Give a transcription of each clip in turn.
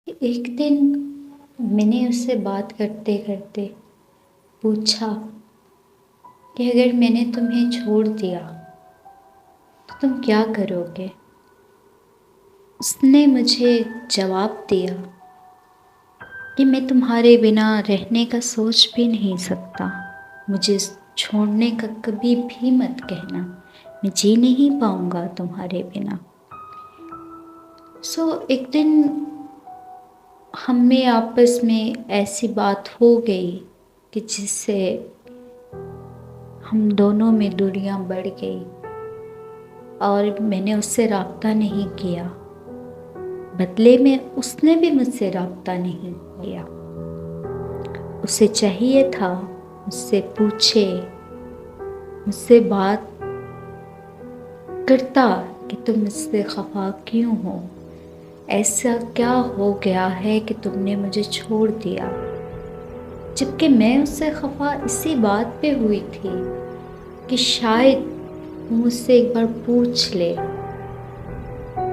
ایک دن میں نے اس سے بات کرتے کرتے پوچھا کہ اگر میں نے تمہیں چھوڑ دیا تو تم کیا کرو گے؟ اس نے مجھے جواب دیا کہ میں تمہارے بنا رہنے کا سوچ بھی نہیں سکتا، مجھے چھوڑنے کا کبھی بھی مت کہنا، میں جی نہیں پاؤں گا تمہارے بنا۔ ایک دن ہم میں آپس میں ایسی بات ہو گئی کہ جس سے ہم دونوں میں دوریاں بڑھ گئی اور میں نے اس سے رابطہ نہیں کیا، بدلے میں اس نے بھی مجھ سے رابطہ نہیں کیا۔ اسے چاہیے تھا مجھ سے پوچھے، مجھ سے بات کرتا کہ تم مجھ سے خفا کیوں ہو، ایسا کیا ہو گیا ہے کہ تم نے مجھے چھوڑ دیا، جبکہ میں اس سے خفا اسی بات پہ ہوئی تھی کہ شاید وہ مجھ سے ایک بار پوچھ لے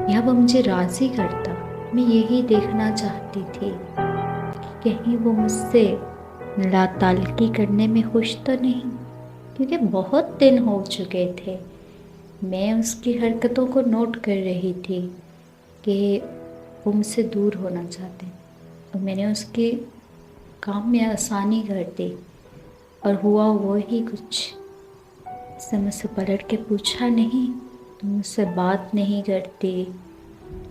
یا وہ مجھے راضی کرتا۔ میں یہی دیکھنا چاہتی تھی کہ کہیں وہ مجھ سے لا تعلقی کرنے میں خوش تو نہیں، کیونکہ بہت دن ہو چکے تھے۔ میں اس کی حرکتوں کو نوٹ کر رہی تھی کہ وہ مجھ سے دور ہونا چاہتے ہیں، اور میں نے اس کے کام میں آسانی کر دی، اور ہوا وہی کچھ۔ اس نے مجھ سے پلٹ کے پوچھا، نہیں تم مجھ سے بات نہیں کرتی،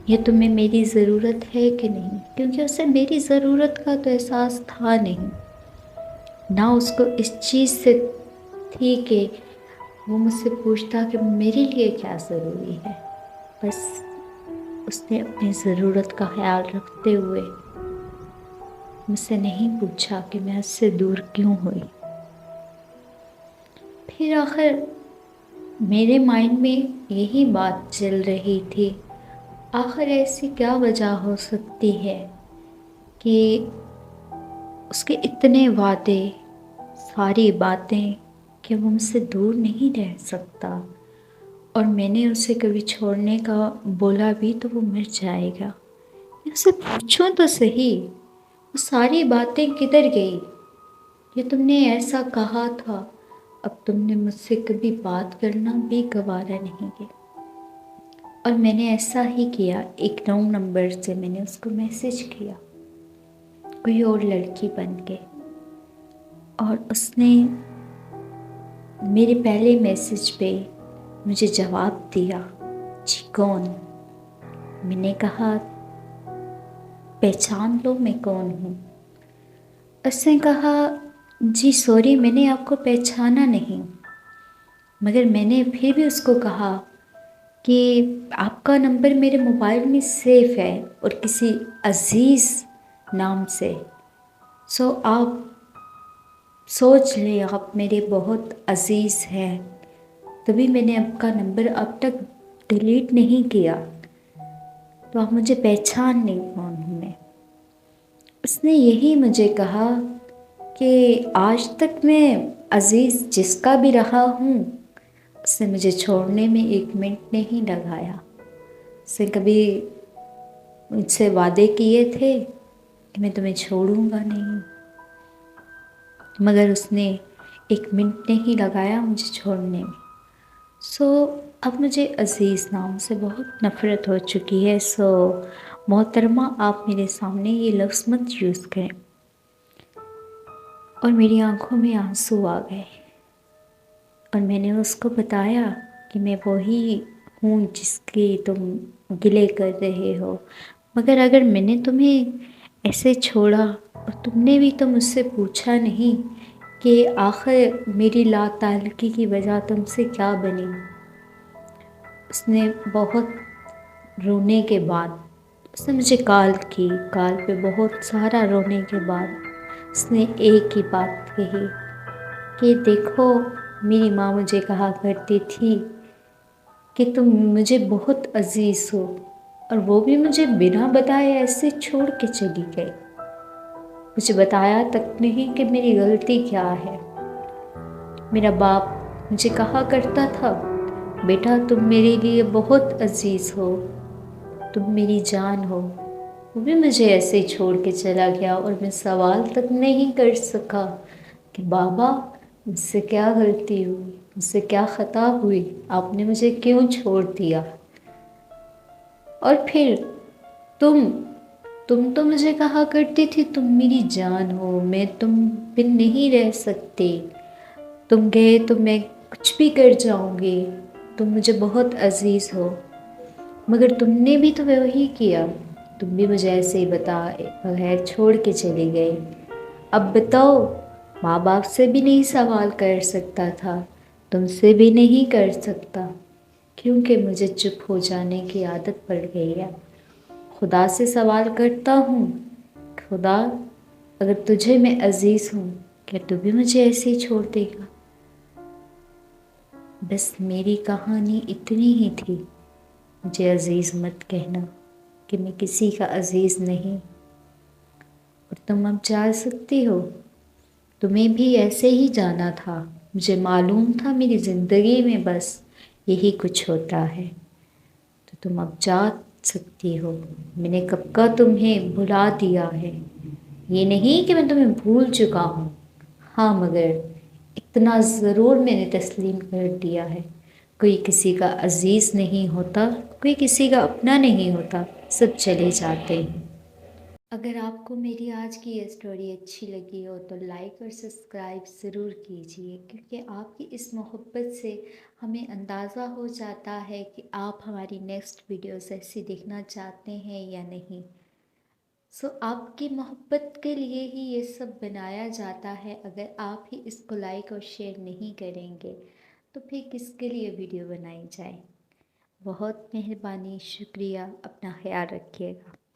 یہ تمہیں میری ضرورت ہے کہ نہیں؟ کیونکہ اسے میری ضرورت کا تو احساس تھا نہیں، نہ اس کو اس چیز سے تھی کہ وہ مجھ سے پوچھتا کہ میرے لیے کیا ضروری ہے۔ بس اس نے اپنی ضرورت کا خیال رکھتے ہوئے مجھ سے نہیں پوچھا کہ میں اس سے دور کیوں ہوئی۔ پھر آخر میرے مائنڈ میں یہی بات چل رہی تھی، آخر ایسی کیا وجہ ہو سکتی ہے کہ اس کے اتنے وعدے، ساری باتیں، کہ وہ مجھ سے دور نہیں رہ سکتا، اور میں نے اسے کبھی چھوڑنے کا بولا بھی تو وہ مر جائے گا۔ میں اسے پوچھوں تو صحیح، وہ ساری باتیں کدھر گئی؟ یہ تم نے ایسا کہا تھا، اب تم نے مجھ سے کبھی بات کرنا بھی گوارا نہیں کیا۔ اور میں نے ایسا ہی کیا، ایک 9 نمبر سے میں نے اس کو میسج کیا، کوئی اور لڑکی بن کے، اور اس نے میرے پہلے میسج پہ مجھے جواب دیا، جی کون؟ میں نے کہا پہچان لو میں کون ہوں۔ اس نے کہا جی سوری، میں نے آپ کو پہچانا نہیں، مگر میں نے پھر بھی اس کو کہا کہ آپ کا نمبر میرے موبائل میں سیف ہے اور کسی عزیز نام سے، آپ سوچ لیں آپ میرے بہت عزیز ہیں، تبھی میں نے آپ کا نمبر اب تک ڈیلیٹ نہیں کیا، تو آپ مجھے پہچان نہیں کون ہوں میں۔ اس نے یہی مجھے کہا کہ آج تک میں عزیز جس کا بھی رہا ہوں، اس نے مجھے چھوڑنے میں 1 منٹ نہیں لگایا۔ اس نے کبھی مجھ سے وعدے کیے تھے کہ میں تمہیں چھوڑوں گا نہیں، مگر اس نے 1 منٹ نہیں لگایا مجھے چھوڑنے میں۔ اب مجھے عزیز نام سے بہت نفرت ہو چکی ہے، محترمہ آپ میرے سامنے یہ لفظ مت یوز کریں۔ اور میری آنکھوں میں آنسو آ گئے، اور میں نے اس کو بتایا کہ میں وہی ہوں جس کی تم گلے کر رہے ہو، مگر اگر میں نے تمہیں ایسے چھوڑا اور تم نے بھی تو مجھ سے پوچھا نہیں کہ آخر میری لا تعلقی کی وجہ تم سے کیا بنی۔ اس نے بہت رونے کے بعد، اس نے مجھے کال پہ بہت سارا رونے کے بعد اس نے ایک ہی بات کہی کہ دیکھو میری ماں مجھے کہا کرتی تھی کہ تم مجھے بہت عزیز ہو، اور وہ بھی مجھے بنا بتائے ایسے چھوڑ کے چلی گئی، مجھے بتایا تک نہیں کہ میری غلطی کیا ہے۔ میرا باپ مجھے کہا کرتا تھا، بیٹا تم میرے لیے بہت عزیز ہو، تم میری جان ہو، وہ بھی مجھے ایسے ہی چھوڑ کے چلا گیا اور میں سوال تک نہیں کر سکا کہ بابا مجھ سے کیا غلطی ہوئی، مجھ سے کیا خطا ہوئی، آپ نے مجھے کیوں چھوڑ دیا؟ اور پھر تم تو مجھے کہا کرتی تھی تم میری جان ہو، میں تم بن نہیں رہ سکتی، تم گئے تو میں کچھ بھی کر جاؤں گی، تم مجھے بہت عزیز ہو، مگر تم نے بھی تو وہی کیا، تم بھی مجھے ایسے ہی بغیر چھوڑ کے چلی گئی۔ اب بتاؤ، ماں باپ سے بھی نہیں سوال کر سکتا تھا، تم سے بھی نہیں کر سکتا، کیونکہ مجھے چپ ہو جانے کی عادت پڑ گئی ہے۔ خدا سے سوال کرتا ہوں، خدا اگر تجھے میں عزیز ہوں، کیا تو بھی مجھے ایسے ہی چھوڑ دے گا؟ بس میری کہانی اتنی ہی تھی، مجھے عزیز مت کہنا کہ میں کسی کا عزیز نہیں۔ اور تم اب جا سکتی ہو، تمہیں بھی ایسے ہی جانا تھا، مجھے معلوم تھا میری زندگی میں بس یہی کچھ ہوتا ہے، تو تم اب جا سکتی ہو۔ میں نے کب کا تمہیں بھلا دیا ہے، یہ نہیں کہ میں تمہیں بھول چکا ہوں، ہاں مگر اتنا ضرور میں نے تسلیم کر دیا ہے، کوئی کسی کا عزیز نہیں ہوتا، کوئی کسی کا اپنا نہیں ہوتا، سب چلے جاتے ہیں۔ اگر آپ کو میری آج کی یہ سٹوری اچھی لگی ہو تو لائک اور سبسکرائب ضرور کیجیے، کیونکہ آپ کی اس محبت سے ہمیں اندازہ ہو جاتا ہے کہ آپ ہماری نیکسٹ ویڈیوز ایسی دیکھنا چاہتے ہیں یا نہیں۔ آپ کی محبت کے لیے ہی یہ سب بنایا جاتا ہے، اگر آپ ہی اس کو لائک اور شیئر نہیں کریں گے تو پھر کس کے لیے ویڈیو بنائی جائے؟ بہت مہربانی، شکریہ، اپنا خیال رکھیے گا۔